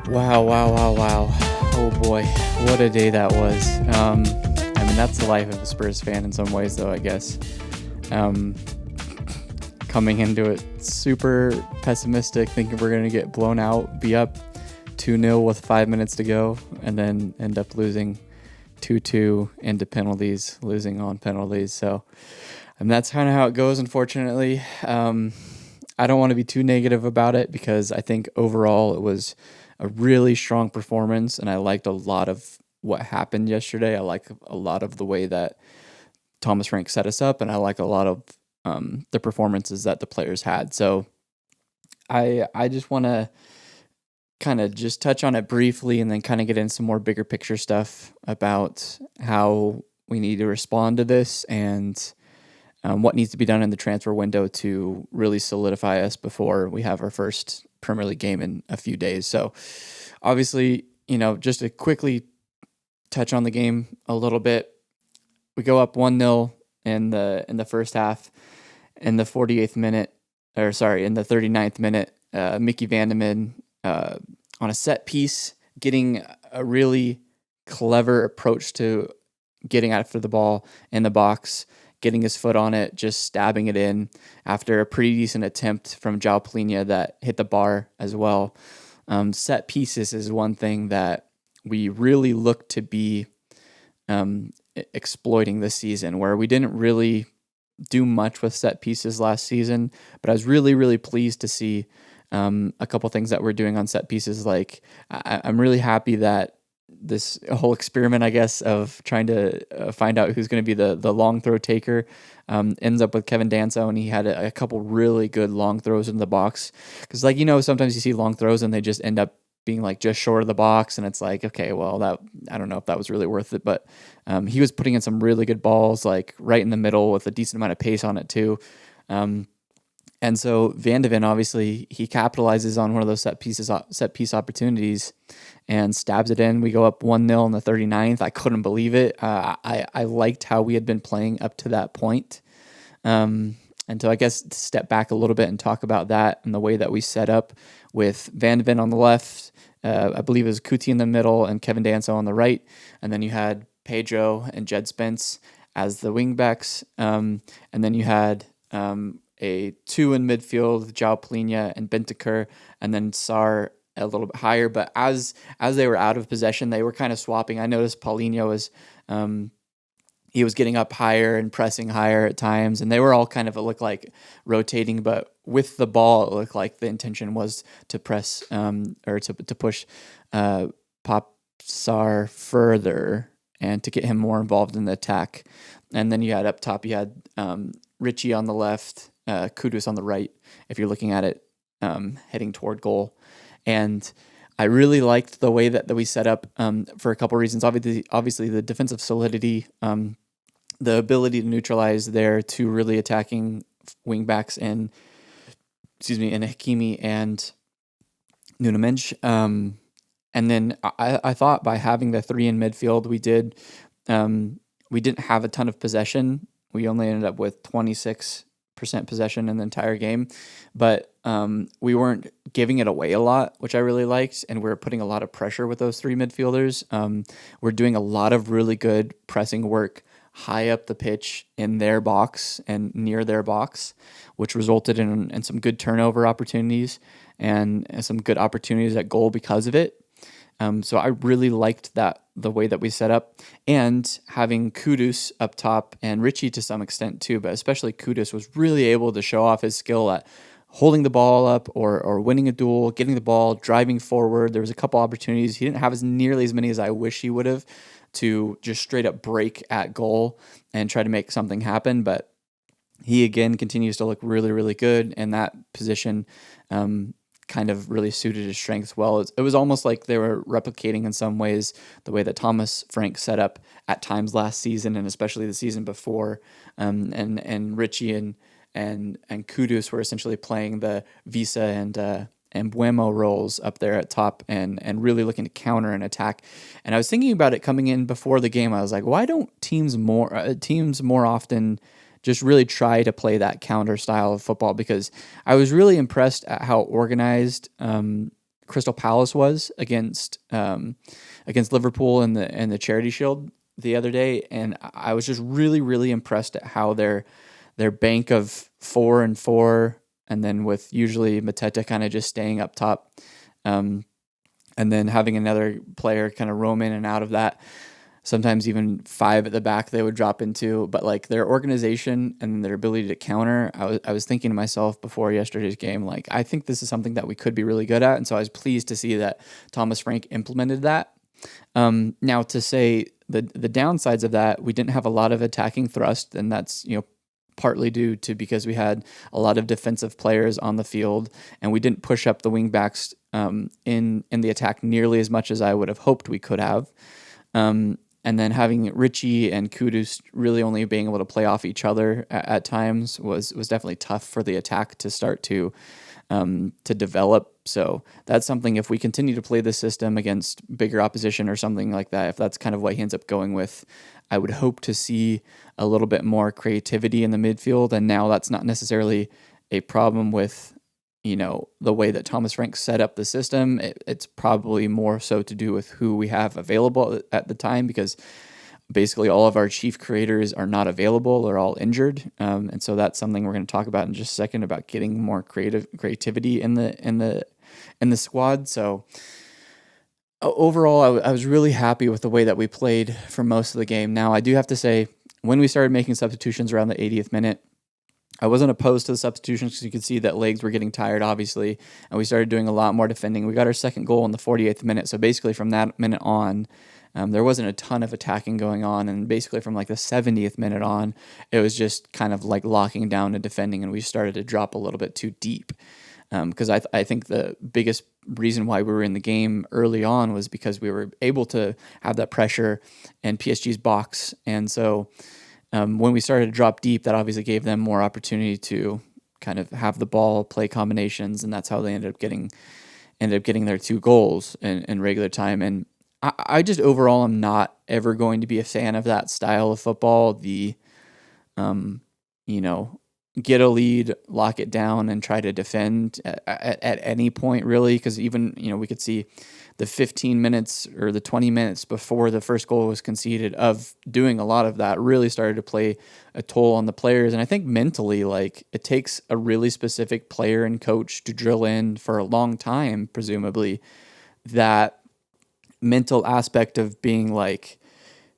Wow, wow, wow, wow. Oh boy, what a day that was. That's the life of a Spurs fan in some ways, though, I guess. Um, Coming into it super pessimistic, thinking we're going to get blown out, be up 2-0 with 5 minutes to go, and then end up losing 2-2 into penalties, losing on penalties. So, and that's kind of how it goes, unfortunately. I don't want to be too negative about it because I think overall it was a really strong performance, and I liked a lot of what happened yesterday. I like a lot of the way that Thomas Frank set us up, and I like a lot of the performances that the players had. So I just want to kind of just touch on it briefly and then kind of get in some more bigger picture stuff about how we need to respond to this and what needs to be done in the transfer window to really solidify us before we have our first Premier League game in a few days. So obviously, just to quickly touch on the game a little bit, we go up 1-0 in the first half. In the 39th minute, Mickey Vandeman on a set piece, getting a really clever approach to getting after the ball in the box, getting his foot on it, just stabbing it in after a pretty decent attempt from João Palhinha that hit the bar as well. Set pieces is one thing that we really look to be exploiting this season, where we didn't really do much with set pieces last season, but I was really, really pleased to see a couple things that we're doing on set pieces. Like I'm really happy that this whole experiment, I guess, of trying to find out who's going to be the long throw taker ends up with Kevin Danso, and he had a couple really good long throws in the box. Because, sometimes you see long throws and they just end up being like just short of the box, and it's like, okay, well, that I don't know if that was really worth it, but he was putting in some really good balls, like right in the middle with a decent amount of pace on it too. And so Van de Ven, obviously, he capitalizes on one of those set piece opportunities and stabs it in. We go up 1-0 in the 39th. I couldn't believe it. I liked how we had been playing up to that point. And so I guess to step back a little bit and talk about that and the way that we set up with Van de Ven on the left, I believe it was Kuti in the middle and Kevin Danso on the right. And then you had Pedro and Jed Spence as the wingbacks. And then you had a two in midfield, João Palhinha and Bentancur, and then Sarr a little bit higher. But as they were out of possession, they were kind of swapping. I noticed Palhinha was he was getting up higher and pressing higher at times, and they were all kind of, it looked like, rotating. But with the ball, it looked like the intention was to press or to push Pop Sarr further and to get him more involved in the attack. And then you had up top, you had Richie on the left, Kudus on the right, if you're looking at it heading toward goal. And I really liked the way that we set up for a couple of reasons. Obviously, the defensive solidity, the ability to neutralize their two really attacking wingbacks in Hakimi and Nuno Mendes. And then I thought by having the three in midfield, we didn't have a ton of possession. We only ended up with 26% possession in the entire game, but we weren't giving it away a lot, which I really liked, and we were putting a lot of pressure with those three midfielders. We're doing a lot of really good pressing work high up the pitch in their box and near their box, which resulted in some good turnover opportunities and some good opportunities at goal because of it. So I really liked the way that we set up, and having Kudus up top and Richie to some extent too, but especially Kudus was really able to show off his skill at holding the ball up or winning a duel, getting the ball, driving forward. There was a couple opportunities. He didn't have nearly as many as I wish he would have to just straight up break at goal and try to make something happen. But he again continues to look really, really good in that position. Kind of really suited his strengths well. It was almost like they were replicating in some ways the way that Thomas Frank set up at times last season, and especially the season before. And Richie and Kudus were essentially playing the Visa and Buemo roles up there at top and really looking to counter and attack. And I was thinking about it coming in before the game. I was like, why don't teams more often just really try to play that counter style of football? Because I was really impressed at how organized Crystal Palace was against Liverpool in the Charity Shield the other day, and I was just really, really impressed at how their bank of 4-4, and then with usually Mateta kind of just staying up top, and then having another player kind of roam in and out of that. Sometimes even 5 at the back they would drop into, but like their organization and their ability to counter, I was thinking to myself before yesterday's game, like I think this is something that we could be really good at, and so I was pleased to see that Thomas Frank implemented that. Now to say the downsides of that, we didn't have a lot of attacking thrust, and that's partly due to because we had a lot of defensive players on the field, and we didn't push up the wing backs in the attack nearly as much as I would have hoped we could have. And then having Richie and Kudus really only being able to play off each other at times was definitely tough for the attack to start to develop. So that's something, if we continue to play this system against bigger opposition or something like that, if that's kind of what he ends up going with, I would hope to see a little bit more creativity in the midfield. And now that's not necessarily a problem with the way that Thomas Frank set up the system. It's probably more so to do with who we have available at the time, because basically all of our chief creators are not available. They're all injured. And so that's something we're going to talk about in just a second, about getting more creativity in the squad. So overall, I was really happy with the way that we played for most of the game. Now, I do have to say, when we started making substitutions around the 80th minute, I wasn't opposed to the substitutions because you could see that legs were getting tired, obviously, and we started doing a lot more defending. We got our second goal in the 48th minute, so basically from that minute on, there wasn't a ton of attacking going on, and basically from like the 70th minute on, it was just kind of like locking down and defending, and we started to drop a little bit too deep. Because I think the biggest reason why we were in the game early on was because we were able to have that pressure in PSG's box, and so when we started to drop deep, that obviously gave them more opportunity to kind of have the ball, play combinations, and that's how they ended up getting their 2 goals in regular time. And I just overall am not ever going to be a fan of that style of football. The get a lead, lock it down, and try to defend at any point, really, because even we could see the 15 minutes or the 20 minutes before the first goal was conceded of doing a lot of that really started to play a toll on the players. And I think mentally, like, it takes a really specific player and coach to drill in for a long time, presumably, that mental aspect of being like,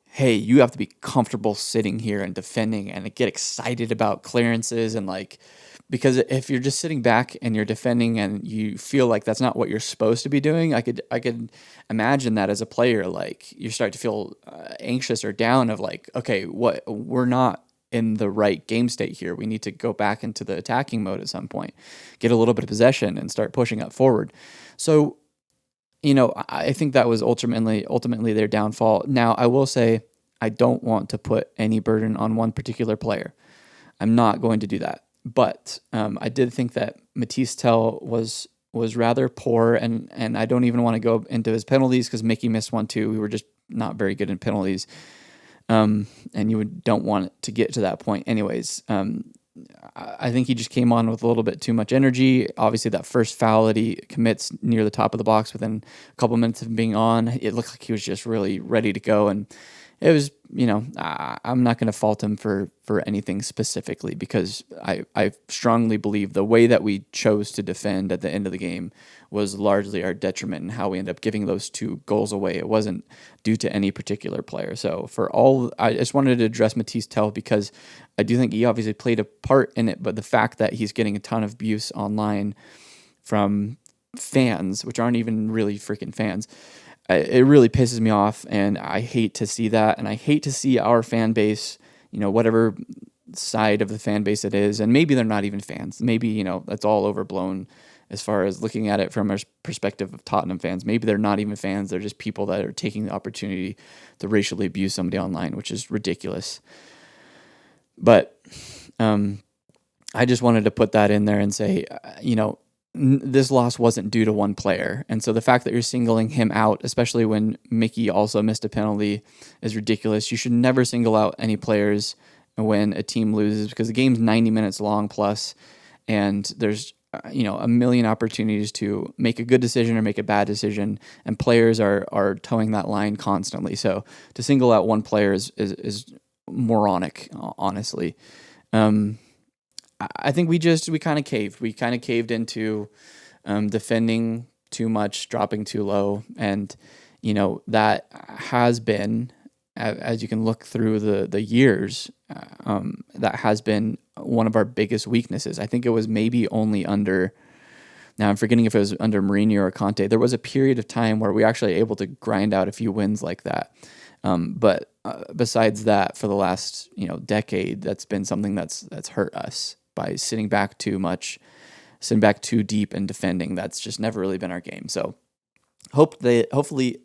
hey, you have to be comfortable sitting here and defending and get excited about clearances, and like, because if you're just sitting back and you're defending and you feel like that's not what you're supposed to be doing, I could imagine that as a player, like you start to feel anxious or down of like, okay, we're not in the right game state here. We need to go back into the attacking mode at some point, get a little bit of possession and start pushing up forward. So, I think that was ultimately their downfall. Now, I will say I don't want to put any burden on one particular player. I'm not going to do that. But I did think that Matisse Tell was rather poor, and I don't even want to go into his penalties because Mickey missed one too. We were just not very good in penalties, and you don't want it to get to that point anyways. I think he just came on with a little bit too much energy. Obviously, that first foul that he commits near the top of the box within a couple minutes of being on, it looked like he was just really ready to go, and it was, I'm not going to fault him for anything specifically, because I strongly believe the way that we chose to defend at the end of the game was largely our detriment in how we ended up giving those 2 goals away. It wasn't due to any particular player. So I just wanted to address Matisse Tell because I do think he obviously played a part in it, but the fact that he's getting a ton of abuse online from fans, which aren't even really freaking fans, it really pisses me off, and I hate to see that, and I hate to see our fan base, whatever side of the fan base it is, and maybe they're not even fans. Maybe, that's all overblown as far as looking at it from a perspective of Tottenham fans. Maybe they're not even fans. They're just people that are taking the opportunity to racially abuse somebody online, which is ridiculous. But I just wanted to put that in there and say, this loss wasn't due to one player. And so the fact that you're singling him out, especially when Mickey also missed a penalty, is ridiculous. You should never single out any players when a team loses, because the game's 90 minutes long plus, and there's a million opportunities to make a good decision or make a bad decision, and players are towing that line constantly. So to single out one player is moronic, honestly. I think we kind of caved. We kind of caved into defending too much, dropping too low, and that has been, as you can look through the years, that has been one of our biggest weaknesses. I think it was maybe only under. Now I'm forgetting if it was under Mourinho or Conte. There was a period of time where we were actually able to grind out a few wins like that. But besides that, for the last decade, that's been something that's hurt us by sitting back too much, sitting back too deep and defending. That's just never really been our game. So hopefully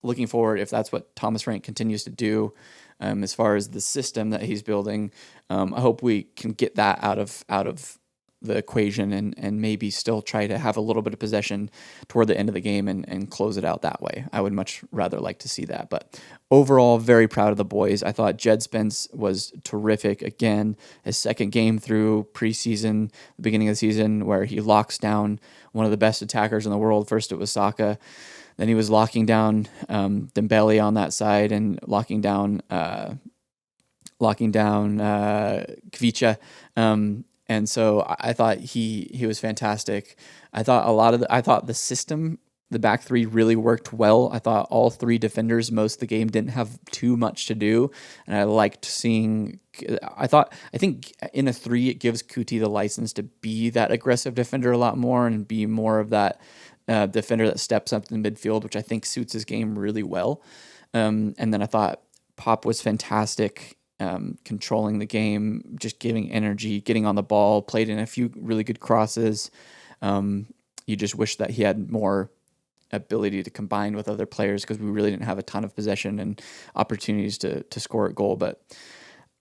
looking forward, if that's what Thomas Frank continues to do, as far as the system that he's building, I hope we can get that out of the equation and maybe still try to have a little bit of possession toward the end of the game and close it out that way. I would much rather like to see that. But overall, very proud of the boys. I thought Jed Spence was terrific. Again, his second game through preseason, the beginning of the season, where he locks down one of the best attackers in the world. First it was Saka. Then he was locking down Dembele on that side and locking down Kvicha. And so I thought he was fantastic. I thought the system, the back three, really worked well. I thought all three defenders most of the game didn't have too much to do, and I liked seeing. I think in a three it gives Kuti the license to be that aggressive defender a lot more and be more of that defender that steps up in midfield, which I think suits his game really well. And then I thought Pop was fantastic. Controlling the game, just giving energy, getting on the ball, played in a few really good crosses. You just wish that he had more ability to combine with other players because we really didn't have a ton of possession and opportunities to score a goal. But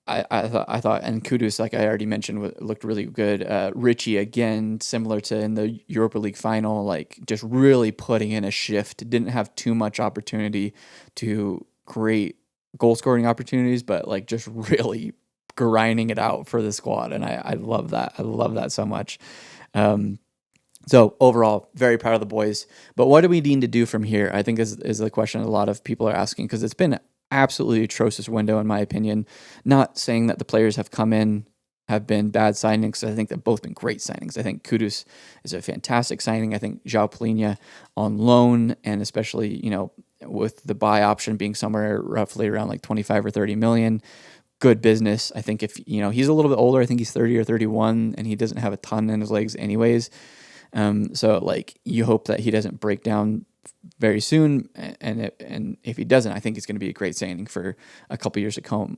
I thought, and Kudus, like I already mentioned, looked really good. Richie, again, similar to in the Europa League final, like just really putting in a shift. Didn't have too much opportunity to create goal scoring opportunities, but like just really grinding it out for the squad. And I love that. I love that so much. So overall, very proud of the boys. But what do we need to do from here? I think is the question a lot of people are asking, because it's been an absolutely atrocious window, in my opinion. Not saying that the players have come in have been bad signings. I think they've both been great signings. I think Kudus is a fantastic signing. I think João Palhinha on loan, and especially, with the buy option being somewhere roughly around like 25 or 30 million, good business. I think if, he's a little bit older, I think he's 30 or 31, and he doesn't have a ton in his legs anyways. So like you hope that he doesn't break down very soon. And if he doesn't, I think it's going to be a great signing for a couple years to come.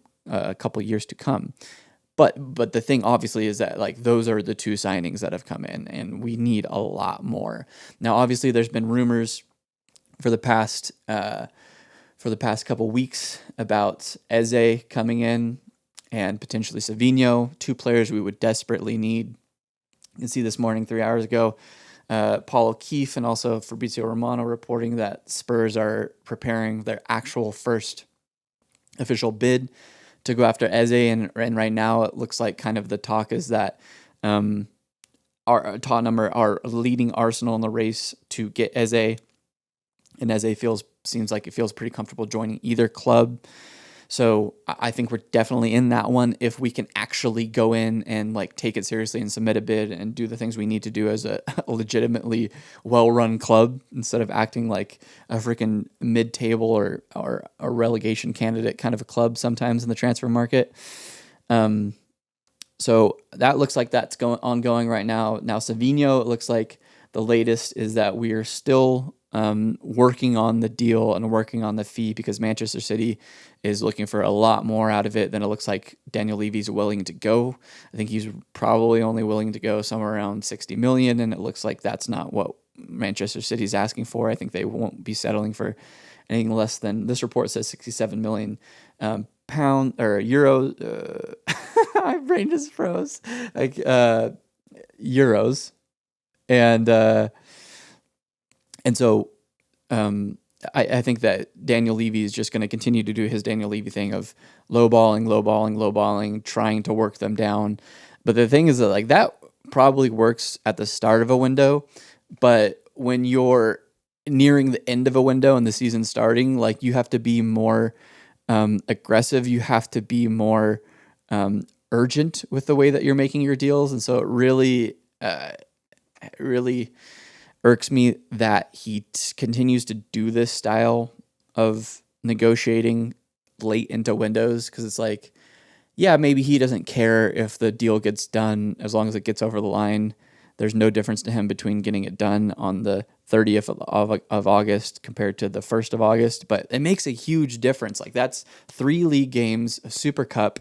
But the thing obviously is that like those are the two signings that have come in, and we need a lot more. Now, obviously there's been rumors for the past couple weeks about Eze coming in and potentially Savinho, two players we would desperately need. You can see this morning, 3 hours ago, Paul O'Keefe and also Fabrizio Romano reporting that Spurs are preparing their actual first official bid to go after Eze, and right now it looks like kind of the talk is that our Tottenham are leading Arsenal in the race to get Eze. And Eze seems like it feels pretty comfortable joining either club. So I think we're definitely in that one if we can actually go in and like take it seriously and submit a bid and do the things we need to do as a legitimately well-run club, instead of acting like a freaking mid-table or a relegation candidate kind of a club sometimes in the transfer market. So that looks like that's ongoing right now. Now Savinho, it looks like the latest is that we are still working on the deal and working on the fee, because Manchester City is looking for a lot more out of it than it looks like Daniel Levy's willing to go. I think he's probably only willing to go somewhere around 60 million, and it looks like that's not what Manchester City's asking for. I think they won't be settling for anything less than, this report says 67 million pound or euro. My brain just froze. Like euros, and so I think that Daniel Levy is just going to continue to do his Daniel Levy thing of lowballing, trying to work them down. But the thing is that like that probably works at the start of a window, but when you're nearing the end of a window and the season's starting, like you have to be more aggressive. You have to be more urgent with the way that you're making your deals, and so it really irks me that he continues to do this style of negotiating late into windows, because it's like, yeah, maybe he doesn't care if the deal gets done as long as it gets over the line. There's no difference to him between getting it done on the 30th of August compared to the 1st of August, but it makes a huge difference. Like, that's 3 league games, a Super Cup,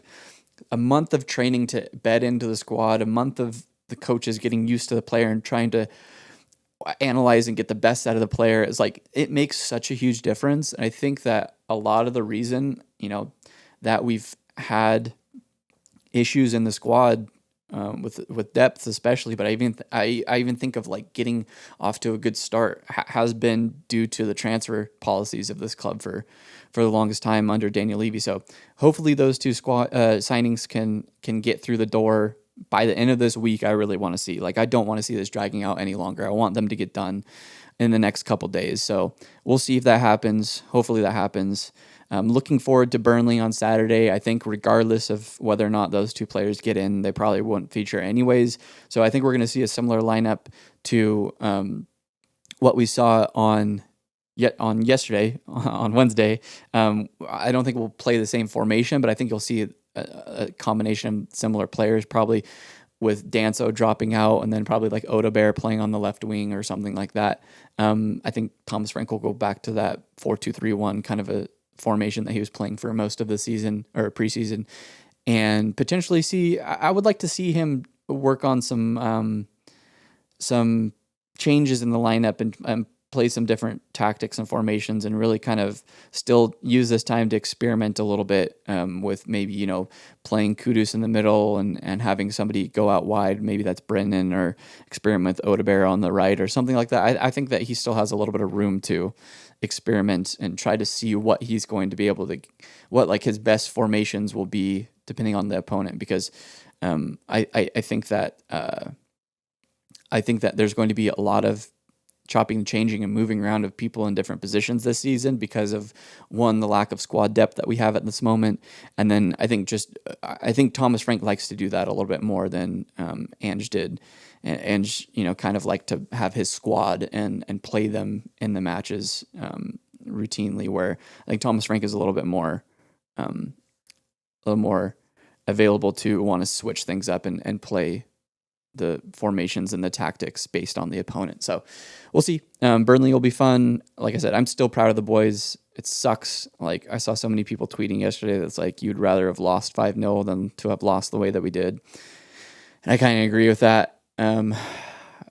a month of training to bed into the squad, a month of the coaches getting used to the player and trying to analyze and get the best out of the player. Is like, it makes such a huge difference. And I think that a lot of the reason, that we've had issues in the squad with depth, especially, but I even think of like getting off to a good start has been due to the transfer policies of this club for the longest time under Daniel Levy. So hopefully those two squad signings can get through the door by the end of this week. I really want to see, like, I don't want to see this dragging out any longer. I want them to get done in the next couple days. So we'll see if that happens. Hopefully that happens. I'm looking forward to Burnley on Saturday. I think regardless of whether or not those two players get in, they probably won't feature anyways. So I think we're going to see a similar lineup to what we saw on yesterday, on Wednesday. I don't think we'll play the same formation, but I think you'll see a combination of similar players, probably with Danso dropping out and then probably like Odebear playing on the left wing or something like that. I think Thomas Frank will go back to that 4-2-3-1 kind of a formation that he was playing for most of the season or preseason, and potentially I would like to see him work on some changes in the lineup and play some different tactics and formations, and really kind of still use this time to experiment a little bit with maybe, playing Kudus in the middle and having somebody go out wide. Maybe that's Brennan, or experiment with Odebear on the right or something like that. I think that he still has a little bit of room to experiment and try to see what he's going to be able to, what like his best formations will be depending on the opponent, because I think that there's going to be a lot of chopping, changing, and moving around of people in different positions this season because of, one, the lack of squad depth that we have at this moment, and then I think Thomas Frank likes to do that a little bit more than Ange did, and kind of like to have his squad and play them in the matches routinely. Where I think Thomas Frank is a little more available to want to switch things up and play the formations and the tactics based on the opponent. So we'll see. Burnley will be fun. Like I said, I'm still proud of the boys. It sucks. Like, I saw so many people tweeting yesterday that's like, you'd rather have lost 5-0 than to have lost the way that we did. And I kind of agree with that on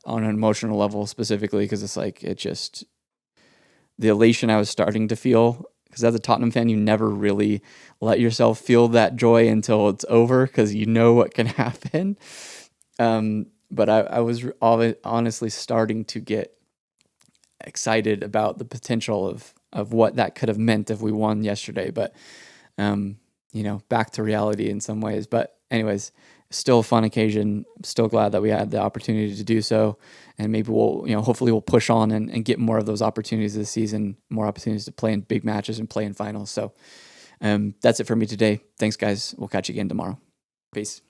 an emotional level specifically, because it's like, the elation I was starting to feel, because as a Tottenham fan, you never really let yourself feel that joy until it's over, because you know what can happen. But I was honestly starting to get excited about the potential of what that could have meant if we won yesterday. But, back to reality in some ways. But anyways, still a fun occasion. Still glad that we had the opportunity to do so. And maybe hopefully we'll push on and get more of those opportunities this season, more opportunities to play in big matches and play in finals. So that's it for me today. Thanks, guys. We'll catch you again tomorrow. Peace.